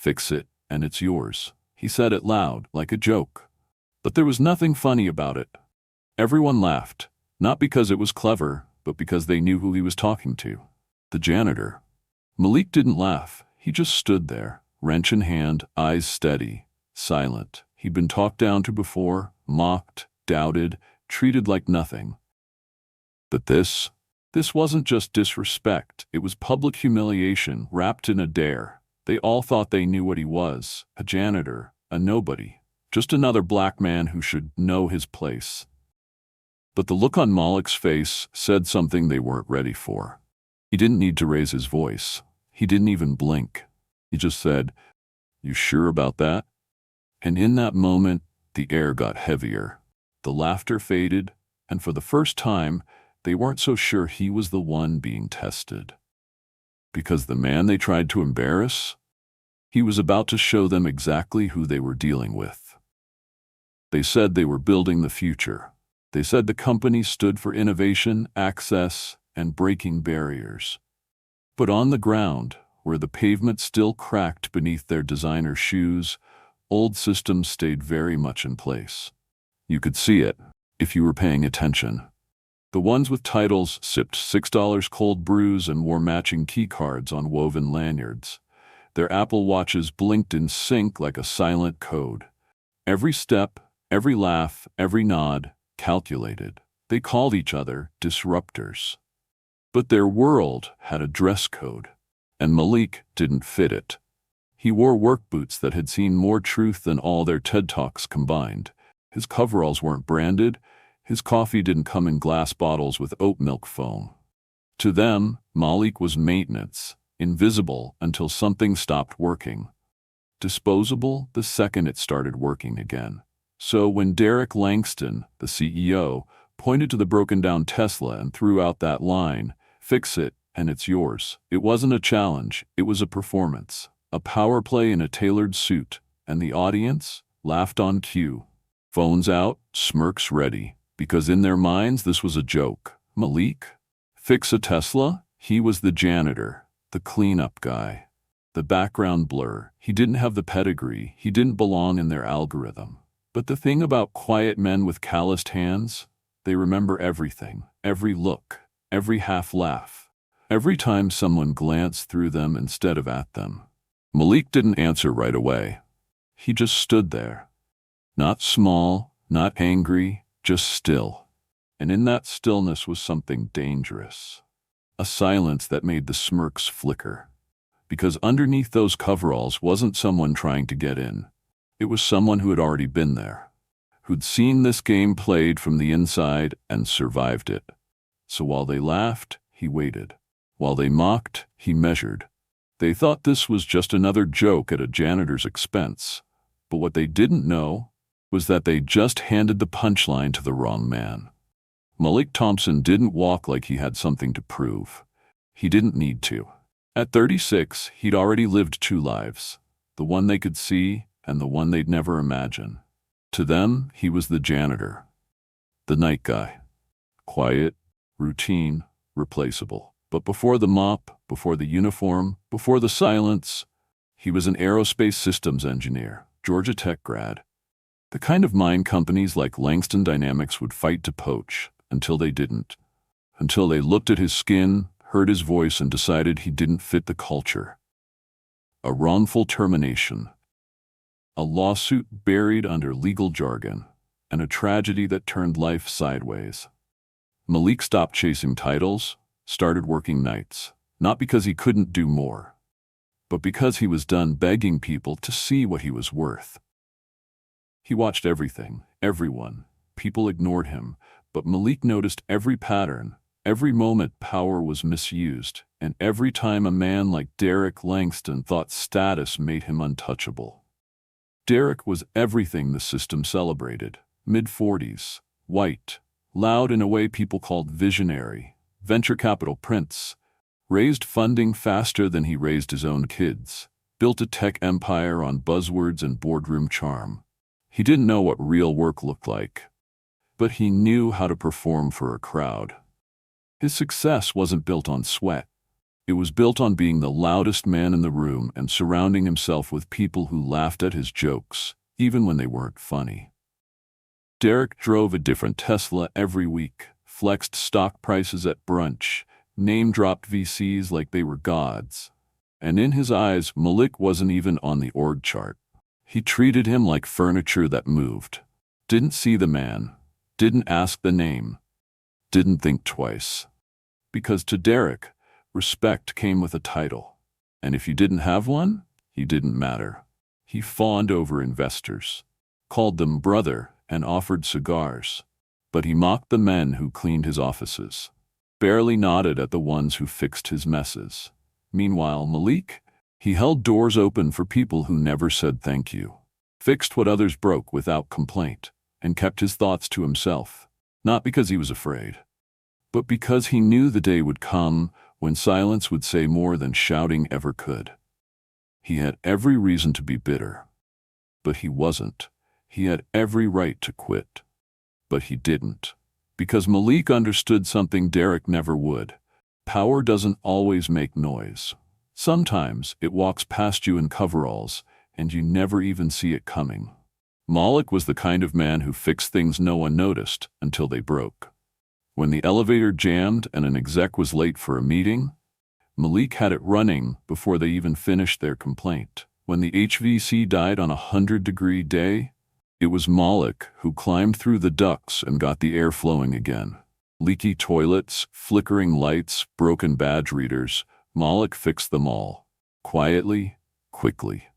Fix it, and it's yours. He said it loud, like a joke. But there was nothing funny about it. Everyone laughed, not because it was clever, but because they knew who he was talking to. The janitor. Malik didn't laugh. He just stood there, wrench in hand, eyes steady, silent. He'd been talked down to before, mocked, doubted, treated like nothing. But this wasn't just disrespect. It was public humiliation wrapped in a dare. They all thought they knew what he was, a janitor, a nobody, just another black man who should know his place. But the look on Malik's face said something they weren't ready for. He didn't need to raise his voice. He didn't even blink. He just said, "You sure about that?" And in that moment, the air got heavier. The laughter faded, and for the first time, they weren't so sure he was the one being tested. Because the man they tried to embarrass, he was about to show them exactly who they were dealing with. They said they were building the future. They said the company stood for innovation, access, and breaking barriers. But on the ground, where the pavement still cracked beneath their designer shoes, old systems stayed very much in place. You could see it, if you were paying attention. The ones with titles sipped $6 cold brews and wore matching key cards on woven lanyards. Their Apple Watches blinked in sync like a silent code. Every step, every laugh, every nod, calculated. They called each other disruptors. But their world had a dress code, and Malik didn't fit it. He wore work boots that had seen more truth than all their TED Talks combined. His coveralls weren't branded. His coffee didn't come in glass bottles with oat milk foam. To them, Malik was maintenance, invisible until something stopped working. Disposable the second it started working again. So when Derek Langston, the CEO, pointed to the broken-down Tesla and threw out that line, "Fix it, and it's yours," it wasn't a challenge, it was a performance, a power play in a tailored suit, and the audience laughed on cue. Phones out, smirks ready, because in their minds this was a joke. Malik? Fix a Tesla? He was the janitor, the cleanup guy, the background blur. He didn't have the pedigree, he didn't belong in their algorithm. But the thing about quiet men with calloused hands, they remember everything, every look, every half laugh, every time someone glanced through them instead of at them. Malik didn't answer right away. He just stood there. Not small, not angry, just still. And in that stillness was something dangerous. A silence that made the smirks flicker. Because underneath those coveralls wasn't someone trying to get in. It was someone who had already been there, who'd seen this game played from the inside and survived it. So while they laughed, he waited. While they mocked, he measured. They thought this was just another joke at a janitor's expense. But what they didn't know was that they just handed the punchline to the wrong man. Malik Thompson didn't walk like he had something to prove. He didn't need to. At 36, he'd already lived two lives, the one they could see and the one they'd never imagine. To them, he was the janitor, the night guy. Quiet, routine, replaceable. But before the mop, before the uniform, before the silence, he was an aerospace systems engineer, Georgia Tech grad. The kind of mind companies like Langston Dynamics would fight to poach, until they didn't. Until they looked at his skin, heard his voice, and decided he didn't fit the culture. A wrongful termination. A lawsuit buried under legal jargon, and a tragedy that turned life sideways. Malik stopped chasing titles, started working nights, not because he couldn't do more, but because he was done begging people to see what he was worth. He watched everything, everyone. People ignored him, but Malik noticed every pattern. Every moment power was misused, and every time a man like Derek Langston thought status made him untouchable. Derek was everything the system celebrated. Mid-40s, white, loud in a way people called visionary, venture capital prince, raised funding faster than he raised his own kids, built a tech empire on buzzwords and boardroom charm. He didn't know what real work looked like, but he knew how to perform for a crowd. His success wasn't built on sweat. It was built on being the loudest man in the room and surrounding himself with people who laughed at his jokes, even when they weren't funny. Derek drove a different Tesla every week, flexed stock prices at brunch, name-dropped VCs like they were gods. And in his eyes, Malik wasn't even on the org chart. He treated him like furniture that moved. Didn't see the man, didn't ask the name, didn't think twice. Because to Derek, respect came with a title. And if you didn't have one, he didn't matter. He fawned over investors, called them brother, and offered cigars. But he mocked the men who cleaned his offices, barely nodded at the ones who fixed his messes. Meanwhile, Malik, he held doors open for people who never said thank you, fixed what others broke without complaint, and kept his thoughts to himself, not because he was afraid, but because he knew the day would come when silence would say more than shouting ever could. He had every reason to be bitter, but he wasn't. He had every right to quit, but he didn't, because Malik understood something Derek never would. Power doesn't always make noise. Sometimes it walks past you in coveralls, and you never even see it coming. Malik was the kind of man who fixed things no one noticed until they broke. When the elevator jammed and an exec was late for a meeting, Malik had it running before they even finished their complaint. When the HVAC died on a 100-degree day, it was Malik who climbed through the ducts and got the air flowing again. Leaky toilets, flickering lights, broken badge readers, Malik fixed them all. Quietly, quickly.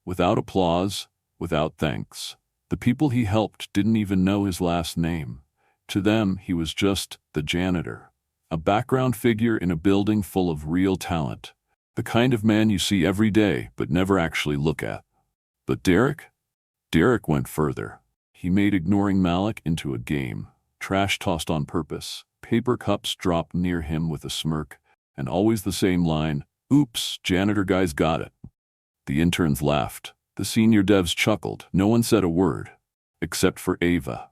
Without applause, without thanks. The people he helped didn't even know his last name. To them, he was just the janitor, a background figure in a building full of real talent, the kind of man you see every day but never actually look at. But Derek went further. He made ignoring Malik into a game. Trash tossed on purpose, paper cups dropped near him with a smirk, and always the same line, "Oops, janitor guy's got it." The interns laughed. The senior devs chuckled. No one said a word, except for Ava,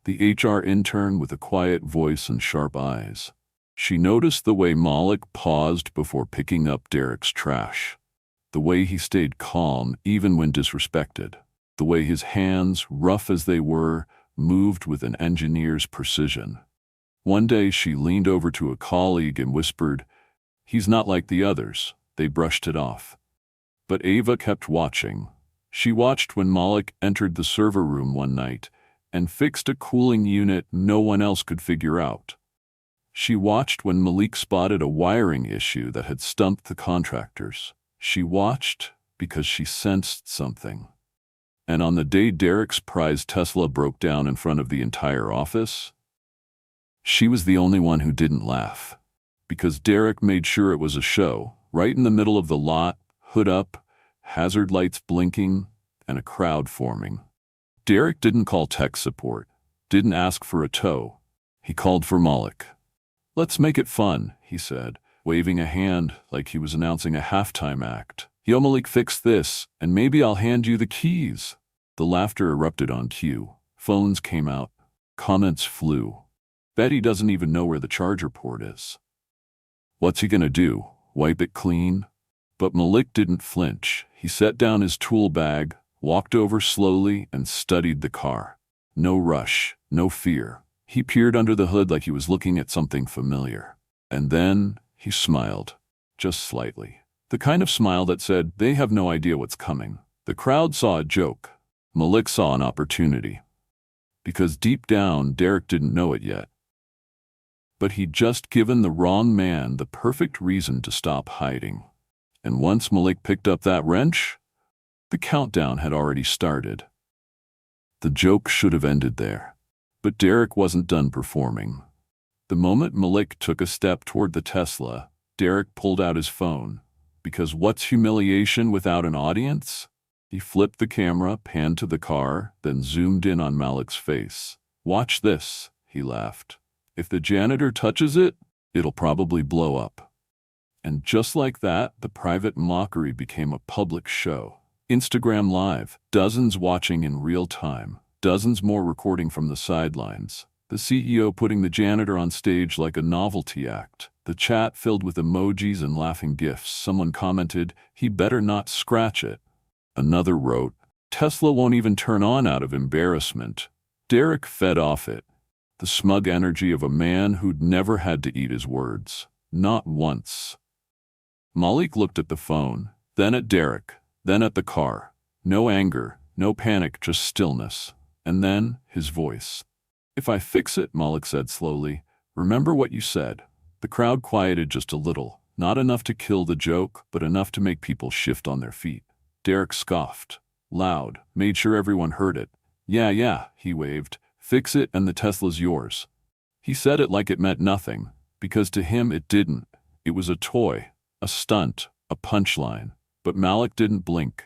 the HR intern with a quiet voice and sharp eyes. She noticed the way Malik paused before picking up Derek's trash, the way he stayed calm even when disrespected, the way his hands, rough as they were, moved with an engineer's precision. One day she leaned over to a colleague and whispered, "He's not like the others." They brushed it off. But Ava kept watching. She watched when Malik entered the server room one night and fixed a cooling unit no one else could figure out. She watched when Malik spotted a wiring issue that had stumped the contractors. She watched because she sensed something. And on the day Derek's prized Tesla broke down in front of the entire office, she was the only one who didn't laugh. Because Derek made sure it was a show, right in the middle of the lot, hood up, hazard lights blinking, and a crowd forming. Derek didn't call tech support, didn't ask for a tow. He called for Malik. "Let's make it fun," he said, waving a hand like he was announcing a halftime act. "Yo, Malik, fix this, and maybe I'll hand you the keys." The laughter erupted on cue. Phones came out. Comments flew. "Bet he doesn't even know where the charger port is. What's he gonna do? Wipe it clean?" But Malik didn't flinch. He set down his tool bag, walked over slowly, and studied the car. No rush, no fear. He peered under the hood like he was looking at something familiar. And then he smiled, just slightly. The kind of smile that said, "They have no idea what's coming." The crowd saw a joke. Malik saw an opportunity. Because deep down, Derek didn't know it yet. But he'd just given the wrong man the perfect reason to stop hiding. And once Malik picked up that wrench, the countdown had already started. The joke should have ended there. But Derek wasn't done performing. The moment Malik took a step toward the Tesla, Derek pulled out his phone. Because what's humiliation without an audience? He flipped the camera, panned to the car, then zoomed in on Malik's face. "Watch this," he laughed. "If the janitor touches it, it'll probably blow up." And just like that, the private mockery became a public show. Instagram Live, dozens watching in real time, dozens more recording from the sidelines. The CEO putting the janitor on stage like a novelty act. The chat filled with emojis and laughing gifs. Someone commented, "He better not scratch it." Another wrote, "Tesla won't even turn on out of embarrassment." Derek fed off it. The smug energy of a man who'd never had to eat his words. Not once. Malik looked at the phone, then at Derek, then at the car. No anger, no panic, just stillness. And then, his voice. "If I fix it," Malik said slowly, "remember what you said." The crowd quieted just a little, not enough to kill the joke, but enough to make people shift on their feet. Derek scoffed, loud, made sure everyone heard it. Yeah, he waved. "Fix it and the Tesla's yours." He said it like it meant nothing, because to him it didn't. It was a toy, a stunt, a punchline. But Malik didn't blink.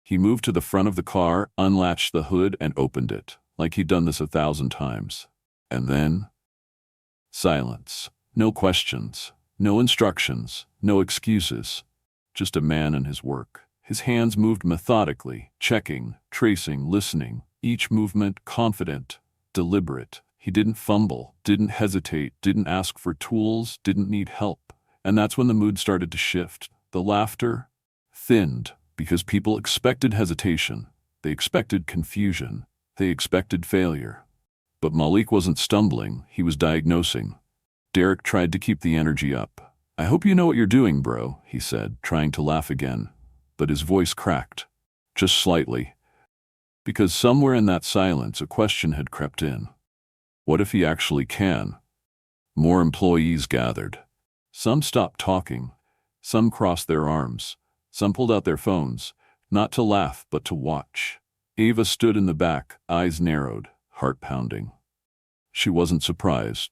He moved to the front of the car, unlatched the hood, and opened it, like he'd done this 1,000 times. And then, silence. No questions, no instructions, no excuses. Just a man and his work. His hands moved methodically, checking, tracing, listening. Each movement confident, deliberate. He didn't fumble, didn't hesitate, didn't ask for tools, didn't need help. And that's when the mood started to shift. The laughter thinned, because people expected hesitation. They expected confusion. They expected failure. But Malik wasn't stumbling, he was diagnosing. Derek tried to keep the energy up. "I hope you know what you're doing, bro," he said, trying to laugh again. But his voice cracked, just slightly. Because somewhere in that silence a question had crept in. What if he actually can? More employees gathered. Some stopped talking. Some crossed their arms. Some pulled out their phones, not to laugh but to watch. Ava stood in the back, eyes narrowed, heart pounding. She wasn't surprised.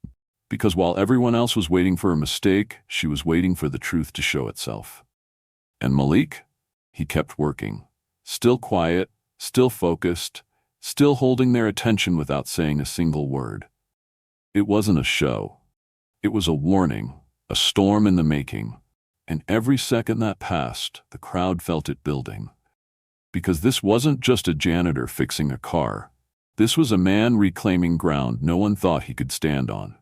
Because while everyone else was waiting for a mistake, she was waiting for the truth to show itself. And Malik? He kept working. Still quiet, still focused, still holding their attention without saying a single word. It wasn't a show. It was a warning, a storm in the making. And every second that passed, the crowd felt it building. Because this wasn't just a janitor fixing a car. This was a man reclaiming ground no one thought he could stand on.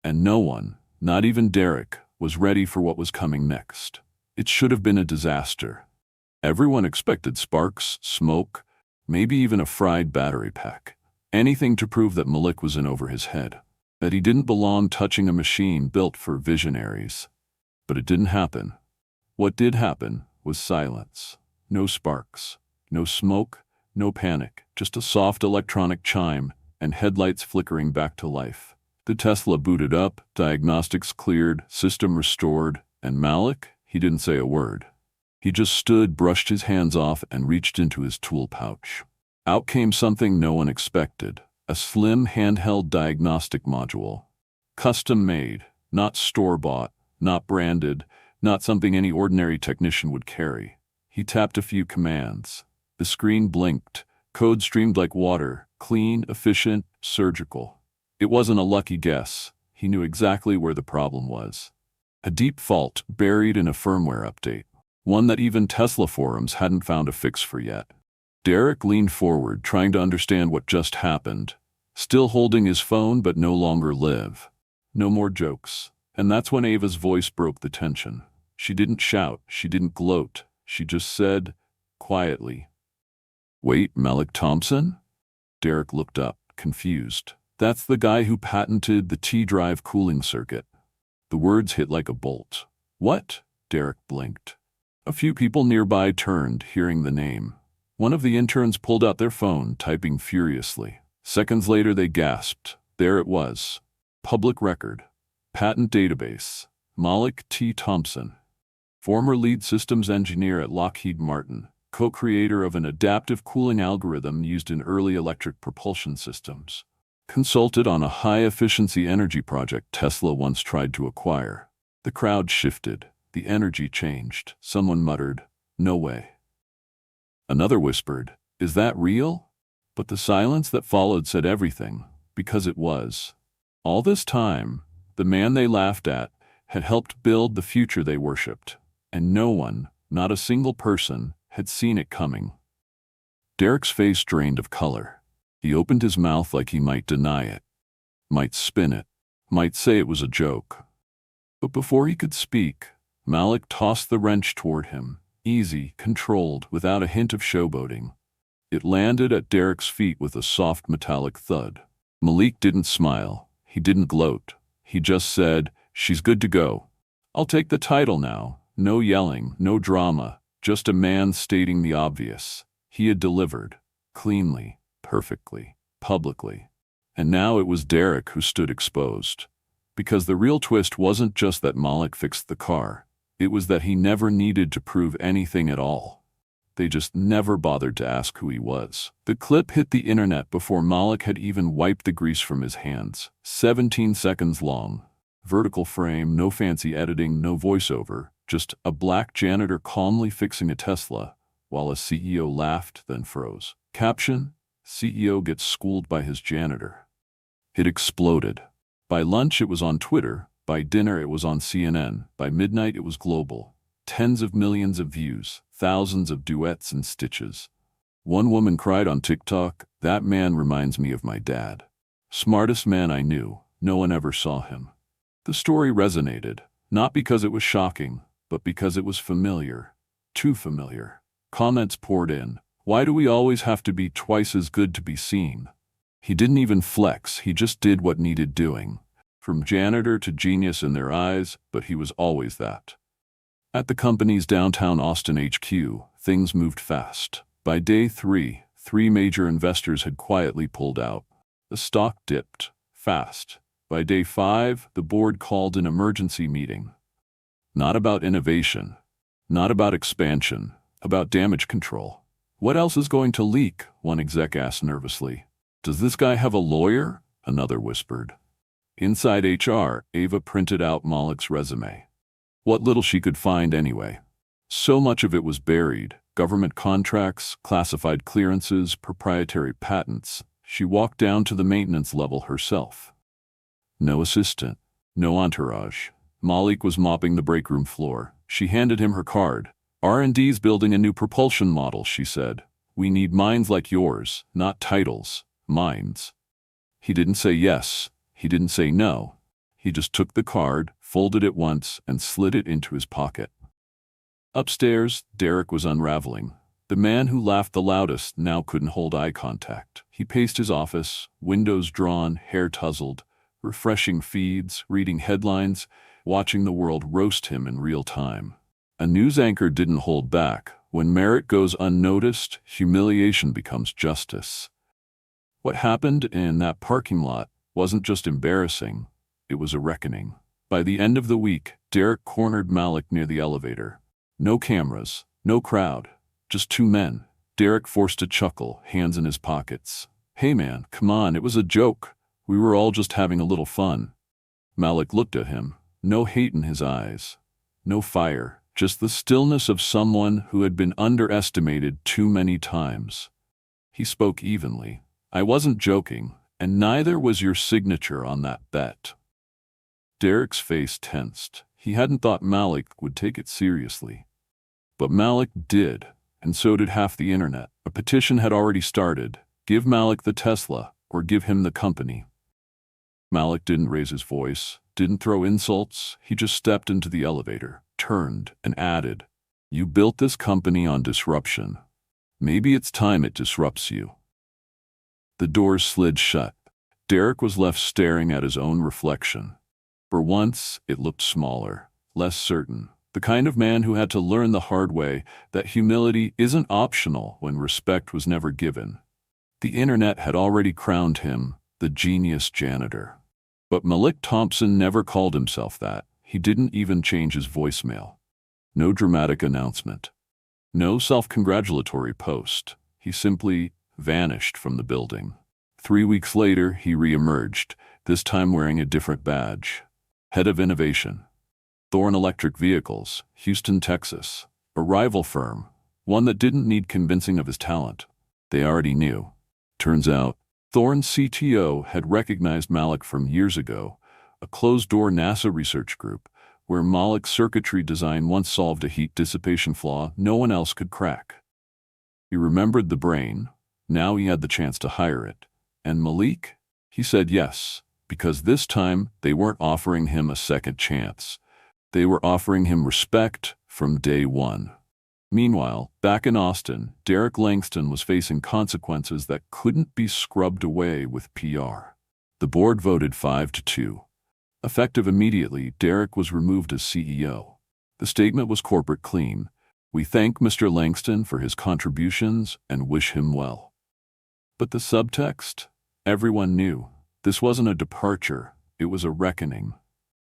And no one, not even Derek, was ready for what was coming next. It should have been a disaster. Everyone expected sparks, smoke, maybe even a fried battery pack. Anything to prove that Malik was in over his head. That he didn't belong touching a machine built for visionaries. But it didn't happen. What did happen was silence. No sparks, no smoke, no panic, just a soft electronic chime and headlights flickering back to life. The Tesla booted up, diagnostics cleared, system restored, and Malik, he didn't say a word. He just stood, brushed his hands off, and reached into his tool pouch. Out came something no one expected, a slim handheld diagnostic module. Custom-made, not store-bought, not branded, not something any ordinary technician would carry. He tapped a few commands. The screen blinked, code streamed like water, clean, efficient, surgical. It wasn't a lucky guess. He knew exactly where the problem was. A deep fault buried in a firmware update. One that even Tesla forums hadn't found a fix for yet. Derek leaned forward, trying to understand what just happened. Still holding his phone, but no longer live. No more jokes. And that's when Ava's voice broke the tension. She didn't shout, she didn't gloat. She just said, quietly, "Wait, Malik Thompson?" Derek looked up, confused. "That's the guy who patented the T-drive cooling circuit." The words hit like a bolt. "What?" Derek blinked. A few people nearby turned, hearing the name. One of the interns pulled out their phone, typing furiously. Seconds later they gasped. There it was. Public record. Patent database. Malik T. Thompson. Former lead systems engineer at Lockheed Martin. Co-creator of an adaptive cooling algorithm used in early electric propulsion systems. Consulted on a high-efficiency energy project Tesla once tried to acquire. The crowd shifted. The energy changed. Someone muttered, "No way." Another whispered, "Is that real?" But the silence that followed said everything, because it was. All this time, the man they laughed at had helped build the future they worshipped, and no one, not a single person, had seen it coming. Derek's face drained of color. He opened his mouth like he might deny it, might spin it, might say it was a joke. But before he could speak, Malik tossed the wrench toward him, easy, controlled, without a hint of showboating. It landed at Derek's feet with a soft metallic thud. Malik didn't smile. He didn't gloat. He just said, "She's good to go. I'll take the title now." No yelling, no drama, just a man stating the obvious. He had delivered. Cleanly, perfectly, publicly. And now it was Derek who stood exposed. Because the real twist wasn't just that Malik fixed the car. It was that he never needed to prove anything at all. They just never bothered to ask who he was. The clip hit the internet before Malik had even wiped the grease from his hands. 17 seconds long. Vertical frame, no fancy editing, no voiceover. Just a black janitor calmly fixing a Tesla, while a CEO laughed, then froze. Caption: CEO gets schooled by his janitor. It exploded. By lunch it was on Twitter, by dinner it was on CNN, by midnight it was global. Tens of millions of views, thousands of duets and stitches. One woman cried on TikTok, "That man reminds me of my dad. Smartest man I knew, no one ever saw him." The story resonated, not because it was shocking, but because it was familiar. Too familiar. Comments poured in. Why do we always have to be twice as good to be seen? He didn't even flex, he just did what needed doing. From janitor to genius in their eyes, but he was always that. At the company's downtown Austin HQ, things moved fast. By day 3, 3 major investors had quietly pulled out. The stock dipped. Fast. By day 5, the board called an emergency meeting. Not about innovation. Not about expansion. About damage control. "What else is going to leak?" one exec asked nervously. "Does this guy have a lawyer?" another whispered. Inside HR, Ava printed out Malik's resume. What little she could find anyway. So much of it was buried. Government contracts, classified clearances, proprietary patents. She walked down to the maintenance level herself. No assistant. No entourage. Malik was mopping the break room floor. She handed him her card. "R&D's building a new propulsion model," she said. "We need minds like yours, not titles. Minds." He didn't say yes. He didn't say no. He just took the card, folded it once, and slid it into his pocket. Upstairs, Derek was unraveling. The man who laughed the loudest now couldn't hold eye contact. He paced his office, windows drawn, hair tousled, refreshing feeds, reading headlines, watching the world roast him in real time. A news anchor didn't hold back. When merit goes unnoticed, humiliation becomes justice. What happened in that parking lot wasn't just embarrassing, it was a reckoning. By the end of the week, Derek cornered Malik near the elevator. No cameras, no crowd, just 2 men. Derek forced a chuckle, hands in his pockets. "Hey man, come on, it was a joke. We were all just having a little fun." Malik looked at him. No hate in his eyes. No fire, just the stillness of someone who had been underestimated too many times. He spoke evenly. "I wasn't joking, and neither was your signature on that bet." Derek's face tensed. He hadn't thought Malik would take it seriously. But Malik did, and so did half the internet. A petition had already started. Give Malik the Tesla, or give him the company. Malik didn't raise his voice, didn't throw insults. He just stepped into the elevator, turned, and added, "You built this company on disruption. Maybe it's time it disrupts you." The doors slid shut. Derek was left staring at his own reflection. For once, it looked smaller, less certain. The kind of man who had to learn the hard way that humility isn't optional when respect was never given. The internet had already crowned him the genius janitor. But Malik Thompson never called himself that. He didn't even change his voicemail. No dramatic announcement. No self-congratulatory post. He simply vanished from the building. 3 weeks later, he re-emerged, this time wearing a different badge. Head of Innovation. Thorn Electric Vehicles, Houston, Texas. A rival firm, one that didn't need convincing of his talent. They already knew. Turns out, Thorn's CTO had recognized Malik from years ago, a closed-door NASA research group, where Malik's circuitry design once solved a heat dissipation flaw no one else could crack. He remembered the brain. Now he had the chance to hire it. And Malik? He said yes, because this time they weren't offering him a second chance. They were offering him respect from day one. Meanwhile, back in Austin, Derek Langston was facing consequences that couldn't be scrubbed away with PR. The board voted 5-2. Effective immediately, Derek was removed as CEO. The statement was corporate clean. We thank Mr. Langston for his contributions and wish him well. But the subtext? Everyone knew. This wasn't a departure, it was a reckoning.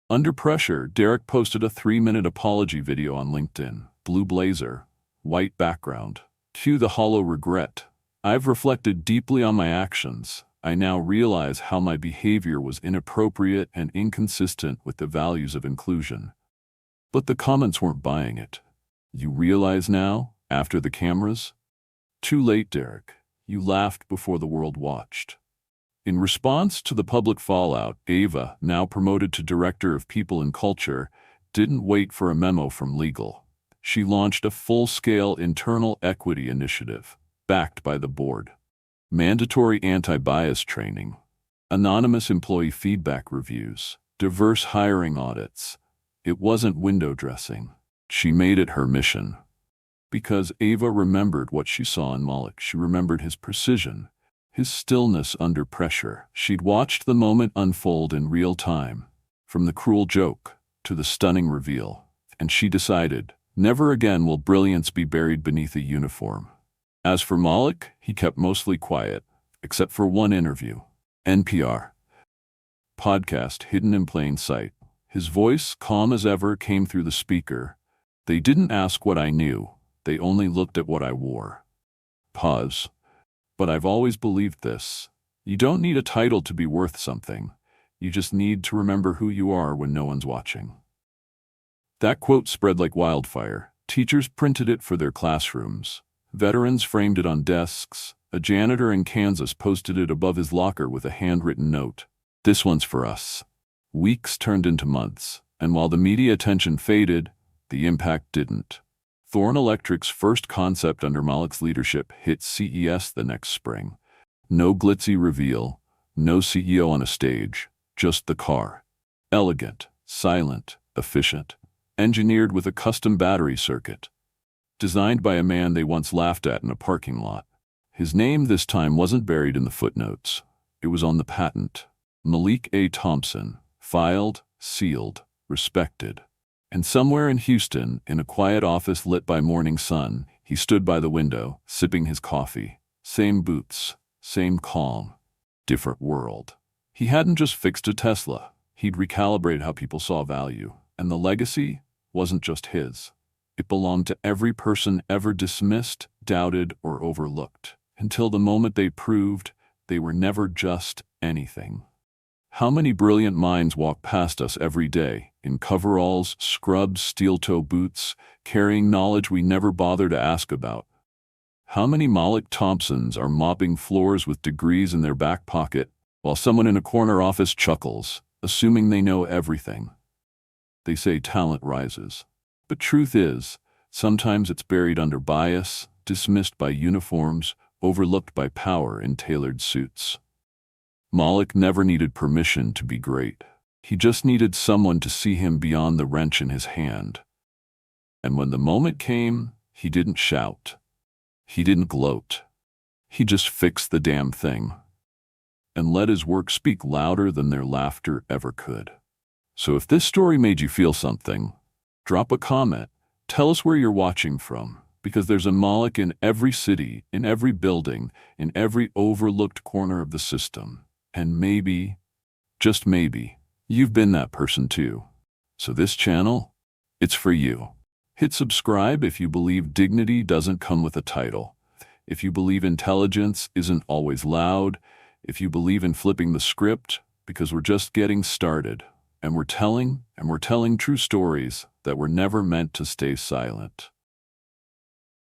Under pressure, Derek posted a 3-minute apology video on LinkedIn. Blue blazer, white background. Cue the hollow regret. I've reflected deeply on my actions. I now realize how my behavior was inappropriate and inconsistent with the values of inclusion. But the comments weren't buying it. You realize now, after the cameras? Too late, Derek. You laughed before the world watched. In response to the public fallout, Ava, now promoted to Director of People and Culture, didn't wait for a memo from legal. She launched a full-scale internal equity initiative, backed by the board. Mandatory anti-bias training, anonymous employee feedback reviews, diverse hiring audits. It wasn't window dressing. She made it her mission. Because Ava remembered what she saw in Malik. She remembered his precision, his stillness under pressure. She'd watched the moment unfold in real time, from the cruel joke to the stunning reveal. And she decided, never again will brilliance be buried beneath a uniform. As for Malik, he kept mostly quiet, except for one interview. NPR. Podcast hidden in plain sight. His voice, calm as ever, came through the speaker. They didn't ask what I knew. They only looked at what I wore. Pause. But I've always believed this. You don't need a title to be worth something. You just need to remember who you are when no one's watching. That quote spread like wildfire. Teachers printed it for their classrooms. Veterans framed it on desks. A janitor in Kansas posted it above his locker with a handwritten note. This one's for us. Weeks turned into months, and while the media attention faded, the impact didn't. Thorn Electric's first concept under Malik's leadership hit CES the next spring. No glitzy reveal, no CEO on a stage, just the car. Elegant, silent, efficient, engineered with a custom battery circuit. Designed by a man they once laughed at in a parking lot. His name this time wasn't buried in the footnotes. It was on the patent. Malik A. Thompson. Filed, sealed, respected. And somewhere in Houston, in a quiet office lit by morning sun, he stood by the window, sipping his coffee. Same boots, same calm. Different world. He hadn't just fixed a Tesla. He'd recalibrated how people saw value. And the legacy wasn't just his. It belonged to every person ever dismissed, doubted, or overlooked, until the moment they proved they were never just anything. How many brilliant minds walk past us every day, in coveralls, scrubs, steel-toe boots, carrying knowledge we never bother to ask about? How many Malik Thompsons are mopping floors with degrees in their back pocket, while someone in a corner office chuckles, assuming they know everything? They say talent rises. But truth is, sometimes it's buried under bias, dismissed by uniforms, overlooked by power in tailored suits. Malik never needed permission to be great. He just needed someone to see him beyond the wrench in his hand. And when the moment came, he didn't shout. He didn't gloat. He just fixed the damn thing. And let his work speak louder than their laughter ever could. So if this story made you feel something, drop a comment. Tell us where you're watching from, because there's a Malik in every city, in every building, in every overlooked corner of the system. And maybe, just maybe, you've been that person too. So this channel, it's for you. Hit subscribe if you believe dignity doesn't come with a title. If you believe intelligence isn't always loud. If you believe in flipping the script, because we're just getting started. And we're telling true stories that were never meant to stay silent.